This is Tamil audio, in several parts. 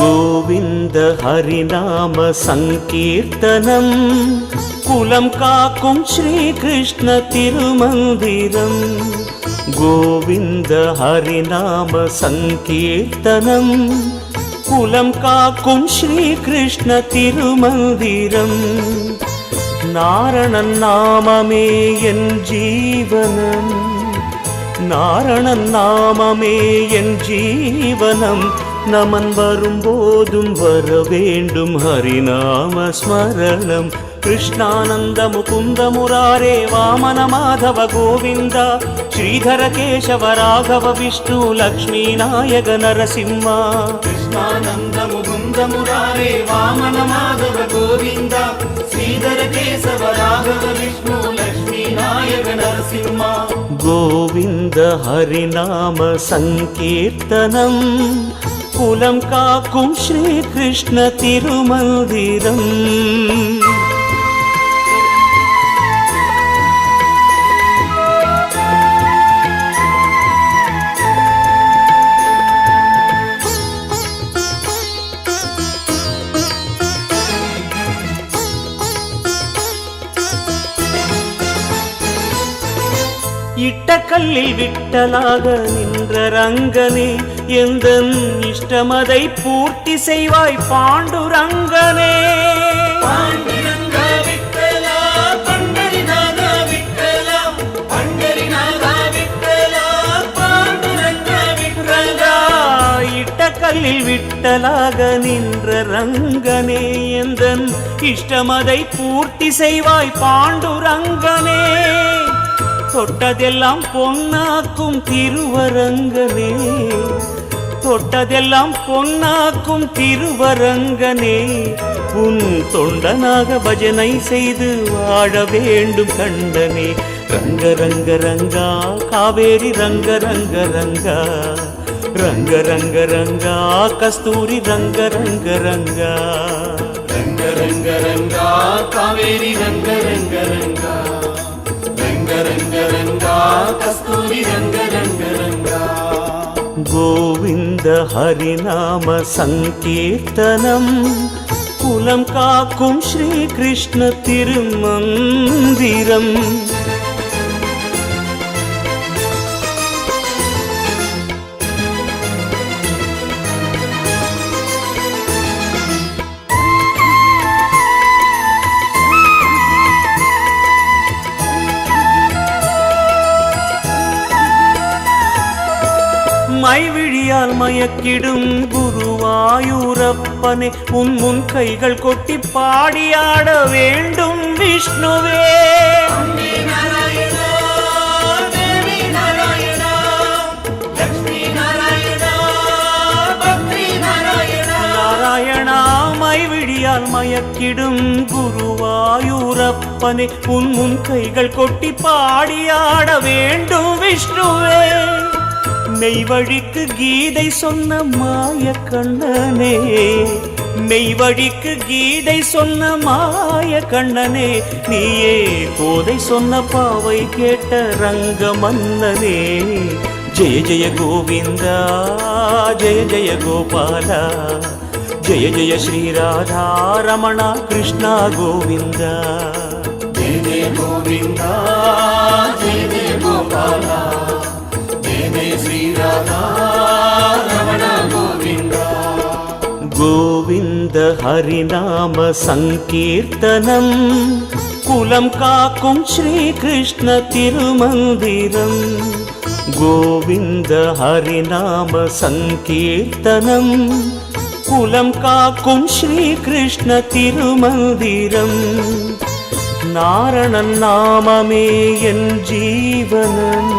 கோவிந்த ஹரிநாம சங்கீர்த்தனம் குலம் காக்கும் ஸ்ரீ கிருஷ்ண திருமந்திரம். கோவிந்த ஹரிநாம சங்கீர்த்தனம் குலம் காக்கும் ஸ்ரீ கிருஷ்ண திருமந்திரம். நாரணன் நாமமே என் ஜீவனம், நாரணன் நாமமே என் ஜீவனம். நமன் வரும்போதும் வர வேண்டும் ஹரிநாம ஸ்மரணம். கிருஷ்ணானந்த முகுந்த முராரே வாமன மாதவ கோவிந்தா, ஸ்ரீதர கேசவ ராகவ விஷ்ணு லக்ஷ்மீ நாயக நரசிம்மா. கிருஷ்ணானந்த முகுந்த முராரே வாமன மாதவ கோவிந்தா, ஸ்ரீதர கேசவ ராகவ விஷ்ணு லக்ஷ்மீ நாயக நரசிம்மா. கோவிந்த ஹரிநாம சங்கீர்த்தனம் குலம் காக்கும் ஸ்ரீ கிருஷ்ண திருமந்திரம். இட்ட கல்லில் விட்டலாக நின்ற ரங்கனே, எந்தன் இஷ்டமதை பூர்த்தி செய்வாய் பாண்டுரங்கனே. பாண்டுரங்கா விட்டலா பண்டரிநாதா விட்டலா, பண்டரிநாதா விட்டலா பாண்டுரங்கா விட்டலா. இட்ட கல்லில் விட்டலாக நின்ற ரங்கனே, எந்தன் இஷ்டமதை பூர்த்தி செய்வாய் பாண்டுரங்கனே. தொட்டதெல்லாம் பொன்னாக்கும் திருவரங்கனே, தொட்டதெல்லாம் பொன்னாக்கும் திருவரங்கனே. உன் தொண்டனாக பஜனை செய்து வாழ வேண்டும் கண்டனே. ரங்க ரங்க ரங்கா காவேரி ரங்க ரங்க ரங்கா, ரங்க ரங்க ரங்கா கஸ்தூரி ரங்க ரங்க ரங்கா. ரங்க ரங்க ரங்கா காவேரி ரங்க ரங்க ரங்கா, ரங்க ரங்க ரங்கா கஸ்தூரி ரங்க ரங்க ரங்கா. கோவிந்த ஹரிநாம சங்கீர்த்தனம் குலம் காக்கும் ஸ்ரீ கிருஷ்ண திருமந்திரம். மைவிழியால் மயக்கிடும் குருவாயூரப்பனே, உன் முன் கைகள் கொட்டி பாடியாட வேண்டும் விஷ்ணுவே. நாராயணா மைவிழியால் மயக்கிடும் குருவாயூரப்பனே, உன் முன் கைகள் கொட்டி பாடியாட வேண்டும் விஷ்ணுவே. மெய்வழிக்கு கீதை சொன்ன மாய கண்ணனே, மெய்வழிக்கு கீதை சொன்ன மாய கண்ணனே. நீயே கோதை சொன்ன பாவை கேட்ட ரங்க மன்னனே. ஜெய ஜெய கோவிந்தா ஜெய ஜெய கோபாலா, ஜெய ஜெய ஸ்ரீராதா ரமணா கிருஷ்ணா கோவிந்தா. ஜெய ஜெய கோவிந்தா ஜெய ஜெய கோபாலா, ஜெய ஸ்ரீராதா ரமண கோவிந்தா. கோவிந்த ஹரிநாம சங்கீர்த்தனம் குலம் காக்கும் ஸ்ரீ கிருஷ்ண திருமந்திரம். கோவிந்த ஹரிநாம சங்கீர்த்தனம் குலம் காக்கும் ஸ்ரீ கிருஷ்ண திருமந்திரம். நாரணன் நாமமே என் ஜீவனம்,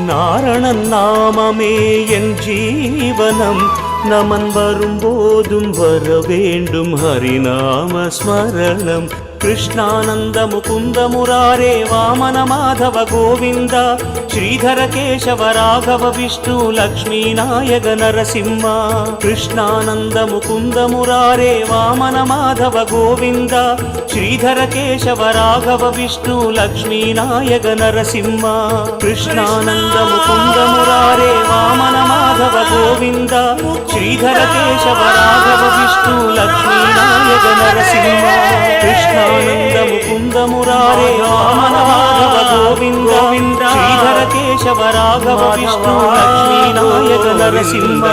நாரணன் நாமமே என் ஜீவனம். நமன் வரும்போதும் வர வேண்டும் ஹரிநாம ஸ்மரணம். கிருஷ்ணானந்த முகுந்த முராரே வாமன மாதவ கோவிந்தா, ஸ்ரீதர கேசவ ராகவ விஷ்ணு லக்ஷ்மீ நாயக நரசிம்மா. கிருஷ்ணானந்த முகுந்த முராரே வாமன மாதவ கோவிந்தா, ஸ்ரீதர கேசவ ராகவ விஷ்ணு லக்ஷ்மீ நாயக நரசிம்மா. கிருஷ்ணானந்த முகுந்த முராரே வாமன மாதவ మాధవ గోవింద శ్రీధర కేశవ రాఘవ విష్ణు లక్ష్మీ నాయక నరసింహ కృష్ణానంద ముకుంద మురారే వామన మాధవ గోవింద శ్రీధర కేశవ రాఘవ విష్ణు లక్ష్మీ నాయక నరసింహ.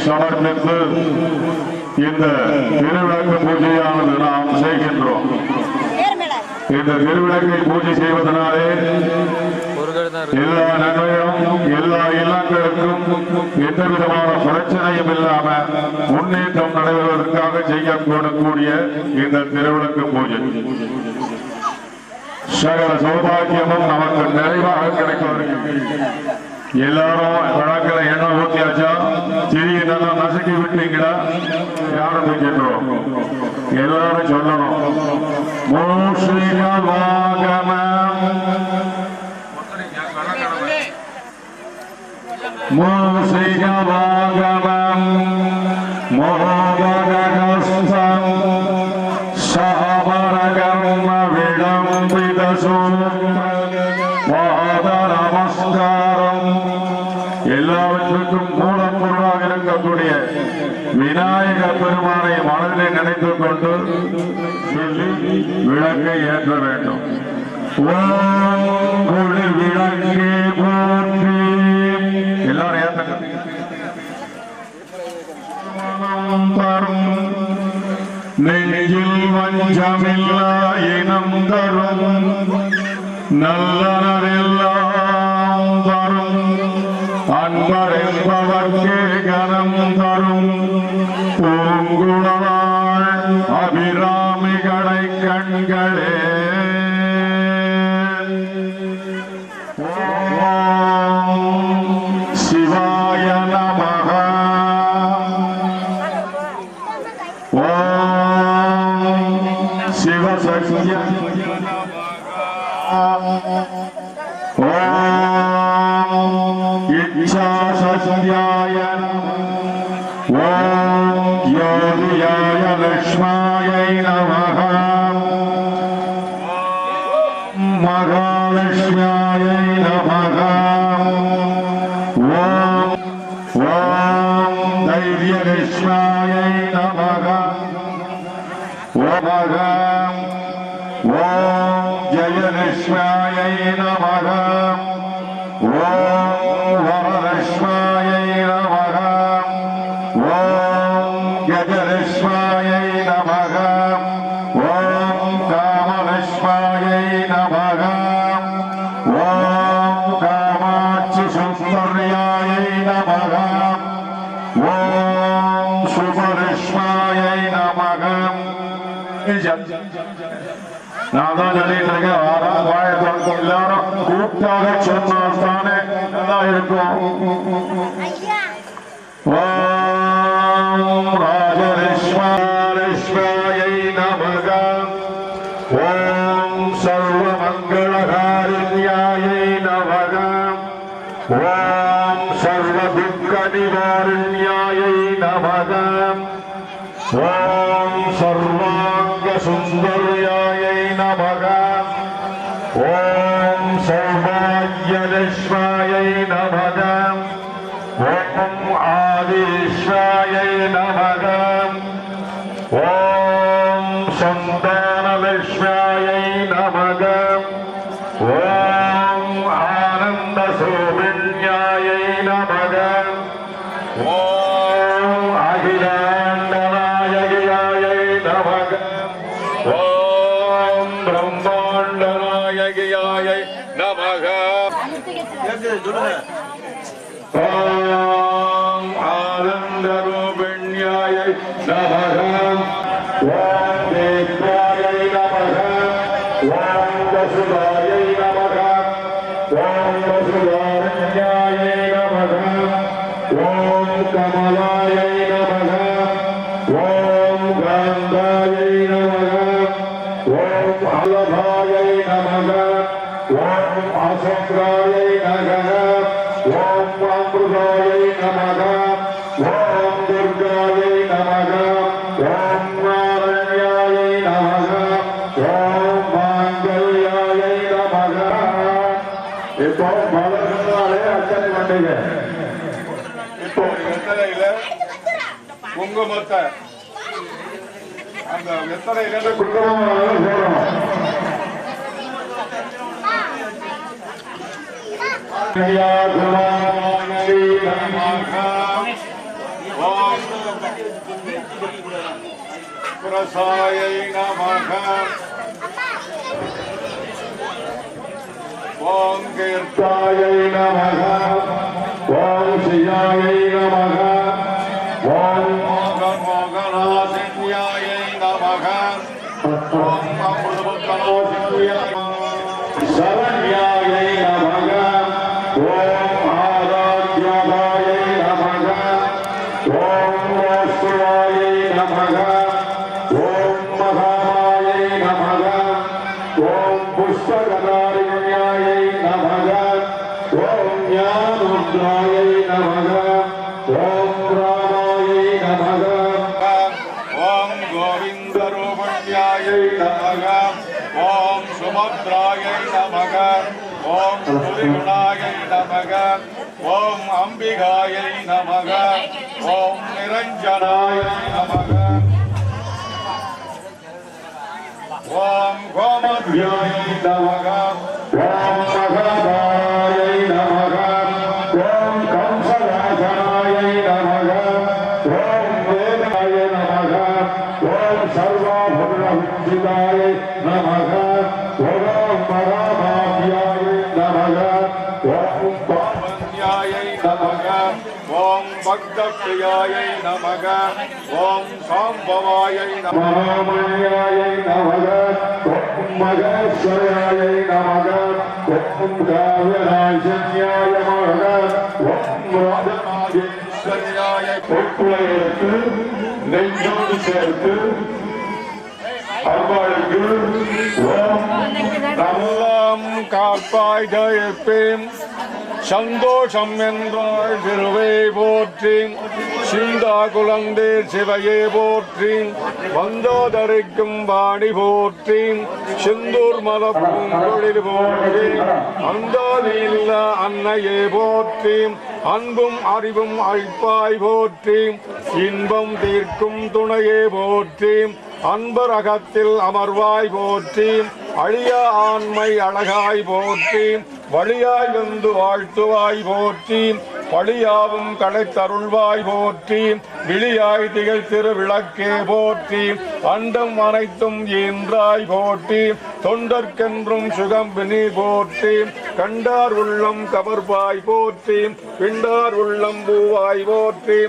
சமர்ப்பித்து இந்த திருவிளக்கு பூஜையானது நாம் செய்கின்றோம். இந்த திருவிளக்கை பூஜை செய்வதனாலே எல்லா நன்மையும் எல்லா இல்லங்களுக்கும் எந்த விதமான பிரச்சனையும் இல்லாம முன்னேற்றம் நடைபெறுவதற்காக செய்யக்கூடக்கூடிய இந்த திருவிளக்கு பூஜை சகல சௌபாகியமும் நமக்கு நிறைவாக கிடைப்பதற்கு எல்லாரும் வழக்கில் எண்ணெய் ஊற்றியாச்சா திரியை நல்லா நசுக்கி விட்டீங்களா யாரும் தூக்கின்றோம் எல்லாரும் சொல்லணும். மூசிகவாகமம் மோககஸ்தம் சபரகர்ம விளம்பிதசூ நமஸ்காரம். எல்லாவற்றுக்கும் மூலம் பொருளாக இருக்கக்கூடிய விநாயக பெருமானை மனதிலே நினைத்துக் கொண்டு விளக்கை ஏற்ற வேண்டும். ஓம் குழு விளக்கே போற்றி. எல்லாரும் ஏற்ற தரும் நெஞ்சில் வஞ்சமில்லா இனம் தரும் நல்லனரெல்லாம் தரும் அன்பர் என்பவர்க்கே கனம் தரும் பூங்குழலாள் அபிராமி கடை கண்களே. சிவாய நமஹ. ஓம் சிவசக்திய ஓம் இச்சாசக்தியாய ஓம் யோகியாய லக்ஷ்மாயை நமஹ. மகாலக்ஷ்மியாயை நமஹ. ஓம் ஓம் தைரியலக்ஷ்மியாயை நமஹ. ஓம் ஓம் ஜயலக்ஷ்மியாயை நமஹ. ஓம் வரலக்ஷ்மியாயை நமஹ. ஓம் கஜலக்ஷ்மியாயை நமஹ. ஓம் காமலக்ஷ்மியாயை நமஹ. ஓம் காமாட்சி சுந்தர்யாயை நமஹ. ஓம் சுபலக்ஷ்மியாயை நமஹ. நான் தான் சொல்லிட்டு இருக்கேன். வாழை எல்லாரும் கூட்டாக சொன்னால் தானே நல்லா இருக்கும். ஓம் ராஜலக்ஷ்மியாயை நமக. ஓம் சர்வமங்களகாரிண்யாயை நமக. सौभाग्यलक्ष्म्यै नमः ॐ आदिश्वायै नमः ॐ सन्तानलक्ष्म्यै नमः ॐ आनन्दसौभिन्यायै नमः ॐ अखिलाण्डनायकियायै नमः ॐ ब्रह्माण्डनायकियायै नमः ॐ आनन्दरूपिण्यायै नमः ॐ देव्यायै नमः ॐ वसुधायै नमः ॐ वसुधारण्यायै नमः ॐ कमलायै नमः ॐ गान्धायै नमः ॐ वल्लभायै नमः ॐ अशोकायै नमः ॐ अमृतायै नमः ॐ दुर्गायै नमः ॐ नारायणायै नमः ॐ माङ्गल्यायै नमः இப்போ மலர்னாலே அச்சனை பண்டிக இப்போ வெத்தலையில குங்குமத்தை அந்த வெத்தலையில குங்குமம் போடணும் பிரசாயை நமக ஓம் கீர்த்தாயை நமக ஓம் சியாயை நமக ஓம் மோகநாசின்யாயை நமக ஓம் அமிர்தநாசின்யாய சரண்யாயை நமக ஓம் ஆராத்யாயை நமக ஓம் வாசுவாயை நமக ஓம் மகாமாயை நமக ஓம் புஷ்பகதாரிண்யாயை நமக ஓம் ஞானமுத்ராயை நமக ஓம் ராமாயை நமக ஓம் கோவிந்தரூபண்யாயை நமக ஓம் சுமத்ராயை நமக ஓம் துரிகுணாயை நமக ஓம் அம்பிகாயை நமக ஓம் நிரஞ்சனாயை நமக ஓம் கோமத்யாயை நமக ஓம் மகதாயை நமக ஓம் கம்சராஜனாயை நமக ஓம் வேதாய நமக ஓம் சர்வாபுரவிஞ்சிதாயை நமக ஓம் மகாபாவியாயை நமக ஓம் பாவன்யாயை நமக ஓம் பக்தப்ரியாயை நமக ஓம் சாம்பவாயை மகாமணியாயை நமக ஓம் மகேஸ்வராயை நமக ஓம் காவியராஜன்யாய நமக ஓம் ராஜநாகேஸ்வரியாய பொற்குலையெடுத்து நெஞ்சோடு சேர்த்து அம்பாளுக்கு ஓம் நல்லம் காப்பாய் ஜெயப்பேன் சந்தோஷம் என்றாள் திருவே போற்றி சிந்தா குலந்தே சிவையே போற்றி வந்தோதரிக்கும் வாணி போற்றி சிந்தூர் மலப்பூங்கொழில் போற்றி அந்தாதியில்ல அன்னையே போற்றி அன்பும் அறிவும் அழிப்பாய் போற்றி இன்பம் தீர்க்கும் துணையே போற்றி அன்பர் அகத்தில் அமர்வாய் போற்றி அழிய ஆண்மை அழகாய் போற்றி வழியாய் வந்து வாழ்த்துவாய் போற்றி பழியாவும் களைத்தருள்வாய் போற்றி விழியாய் திகழ் திருவிளக்கே போற்றி அண்டம் அனைத்தும் ஈன்றாய் போற்றி தொண்டர்க்கென்றும் சுகம் வினி போற்றி கண்டார் உள்ளம் கவர்வாய் போற்றி பிண்டார் உள்ளம் பூவாய் போற்றி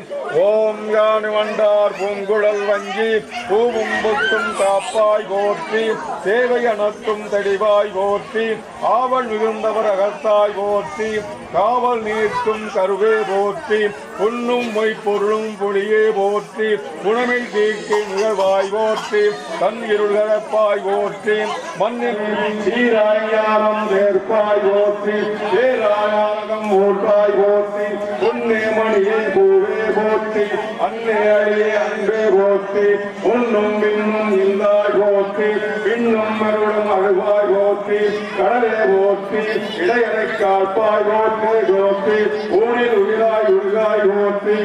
ஓம் யானு வண்டார் பூங்குழல் வஞ்சி பூவும் பொட்டும் காப்பாய் போற்றி சேவை அனத்தும் தெளிவாய் போற்றி ஆவல் மிகுந்தவர் அகத்தாய் போற்றி காவல் நீர்க்கும் கருவே போற்றி புண்ணும் மொய்ப்பொருளும் புலியே போற்றி குணமை தீர்க்கை நிகழ்வாய் போற்றி தன் இருள்களப்பாய் போற்றி மண்ணில் சீராயாரம் சேர்ப்பாய் போற்றி சேராயாரகம் ஊர்வாய் போற்றி புண்ணே மணியே பூவே போற்றி அன்னே அழியே அன்பே போற்றி உன்னும் பின்னும் இல்லாய் போற்றி பின்னும் மருளும் அழுவாய் போற்றி கடலே போற்றி போற்றி இடையனை காப்பாய் போற்றி போற்றி ஊரில் உயிராய் உருகாய் போற்றி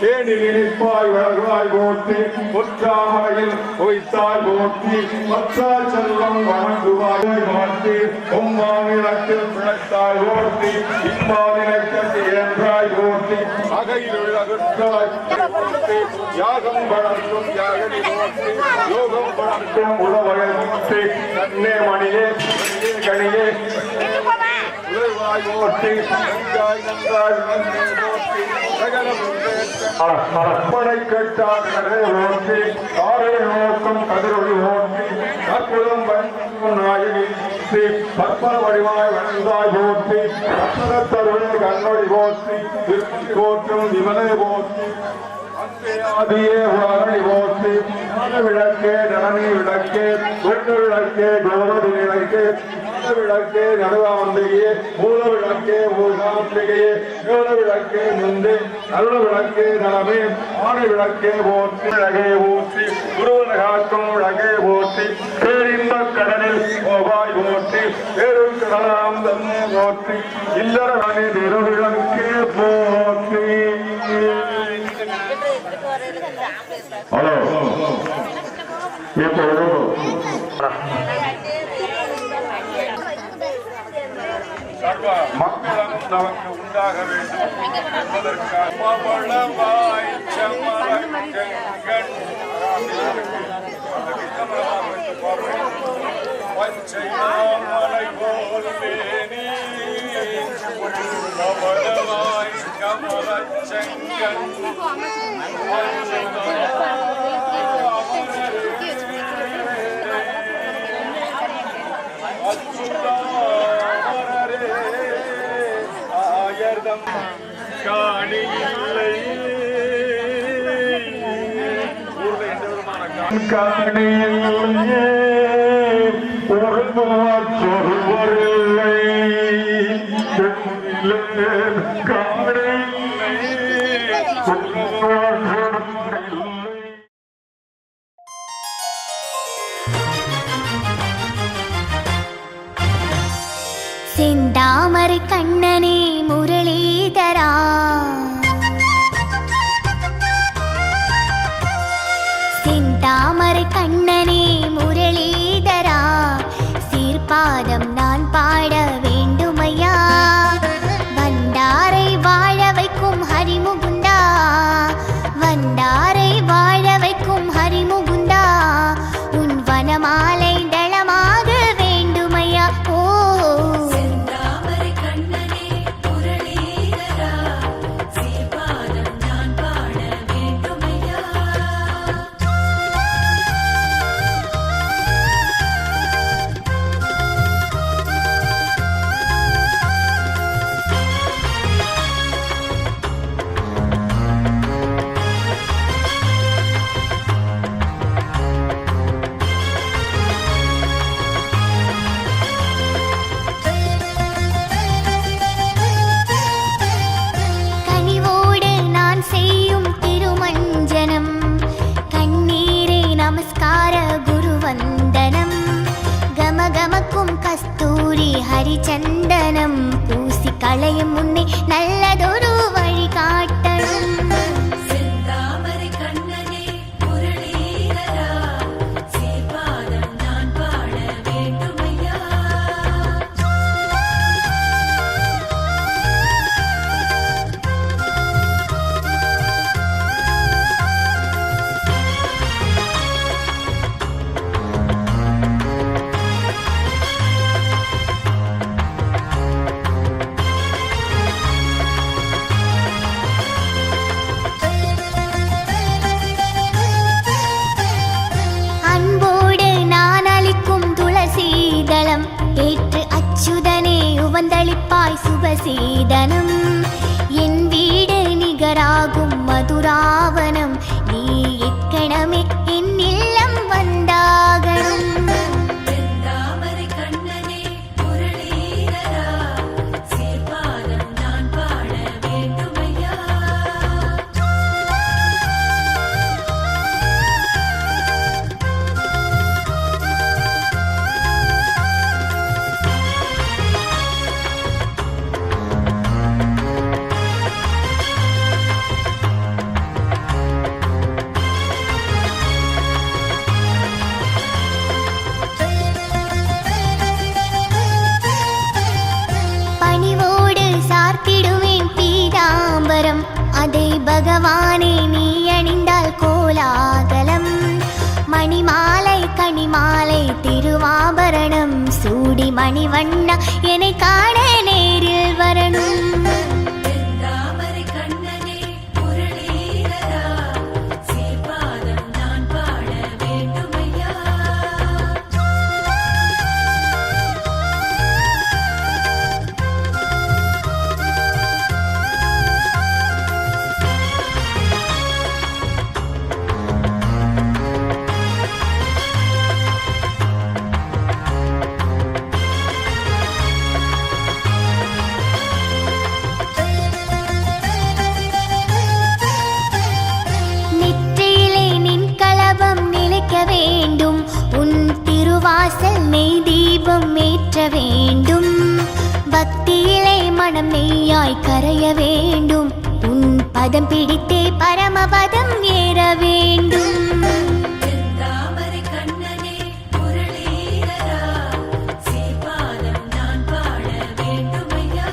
ஏனில் இனிப்பாய் வளர்வாய் போற்றி முற்றாமரையில் உய்த்தாய் போற்றி மற்றா செல்வம் வணங்குவாய் போற்றி உம்மாநிலத்தில் பிழைத்தாய் போற்றி இம்மாநிலத்தில் என்றாய் போற்றி அகையில் அகற்றாய் போற்றி யாகம் வளர்க்கும் யாகனி போற்றி யோகம் வளர்க்கும் உழவகை போற்றி நன்னே மணியே கணியே உழைவாய் போற்றி நன்றாய் நன்றாய் நன்றே போற்றி சகலம் படை கட்டார் போற்றி ஆரை நோக்கம் கதிரொளி போற்றி அற்புதம் நாயகி பற்பல வடிவாய் வந்தாய் போற்றி தருணை கண்ணொழி போற்றி திருப்பதி போற்றும் விமலை போற்றி ஆதியே வாரணி போற்றி விளக்கே நனி விளக்கே கொண்டு விளக்கே கோமதி விளக்கே விளக்கே நடுவாந்திகையே மூல விளக்கே மூகாந்திகையே மூல விளக்கே முந்து நல்ல விளக்கே நலமே ஆணை விளக்கே போற்றி விளகே ஊற்றி குருவன காக்கும் விளக்கே போற்றி பேரிந்த கடலில் போவாய் போற்றி பேரும் கடலாம் தன்னை போற்றி இல்லற மணி திருவிளக்கே போற்றி. ஹலோ இப்போ சர்வ மக்களும் நமக்கு உண்டாக வேண்டும் என்பதற்காக பச்சையாமலை போல் மேனி கமலமாய் கமலச்செங்கன் ஆயர்தம் காணி இல்லை ஊர்ல எந்த விதமான காணி இல்லையே ஒருவர் சொல்வரில்லை காணி செந்தாமரை கண்ணனே முரளிதரா செந்தாமரை கண்ணனே முரளிதரா சீர்பாதம் நான் பாட வேண்டுமையா வந்தாரை வாழ வைக்கும் ஹரிமுகுந்தா வந்தாரை வாழ வைக்கும் ஹரிமுகுந்தா உன் வனமாலை தளமாக வேண்டுமையா. ஓ கஸ்தூரி ஹரிச்சந்தனம் பூசி களையும் முன்னே நல்லதொரு வழி காட்டணும். செந்தாமரை கண்ணனே முரளிதரா சீர்பாதம் நான் பாட வேண்டுமையா. ஏற்று அச்சுதனே உவந்தளிப்பாய் சுபசீதனம் என் வீடு நிகராகும் மதுராவனம் நீ எக்கணமே என் இல்லம் வந்தாகணும். செந்தாமரை கண்ணனே முரளிதரா சீர்பாதம் நான் பாட வேண்டுமையா. பீதாம்பரம் அதை பகவானே நீ அணிந்தால் கோலாகலம். மணிமாலை கனிமாலை திருவாபரணம் சூடி மணிவண்ணா என்னை காண நேரில் வரணும். செந்தாமரை கண்ணனே முரளீதரா சீர்பாதம் நான் பாட வேண்டுமையா. நெற்றியிலே நின் கலபம் நிலைக்க வேண்டும். உன் திருவாசல் நெய் தீபம் ஏற்ற வேண்டும். பக்தியிலே மனம் நெய்யாய் கரைய வேண்டும். உன் பதம் பிடித்தே பரமபதம் ஏற வேண்டும். செந்தாமரை கண்ணனே முரளீதரா சீர்பாதம் நான் பாட வேண்டுமையா.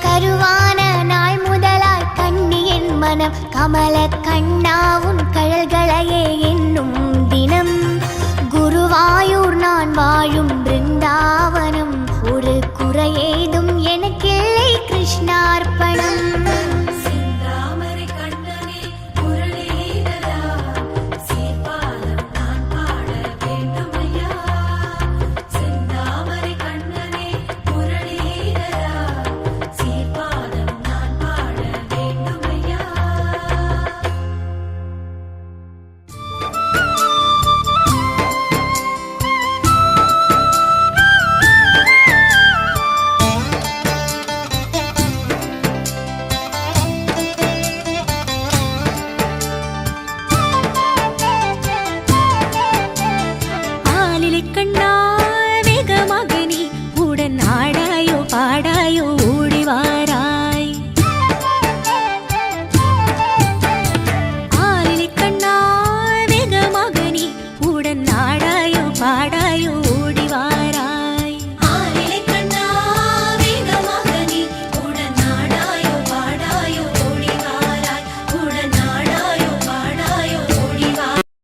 கருவான நாள் முதலாய் கண்ணியின் மனம் கமல கண்ணாவும் கழல்களையே என்னும் தினம். குருவாயூர் நான் வாழும் பிருந்தாவனம் ஒரு குறையேதும் எனக்கில்லை கிருஷ்ணார்ப்பணம்.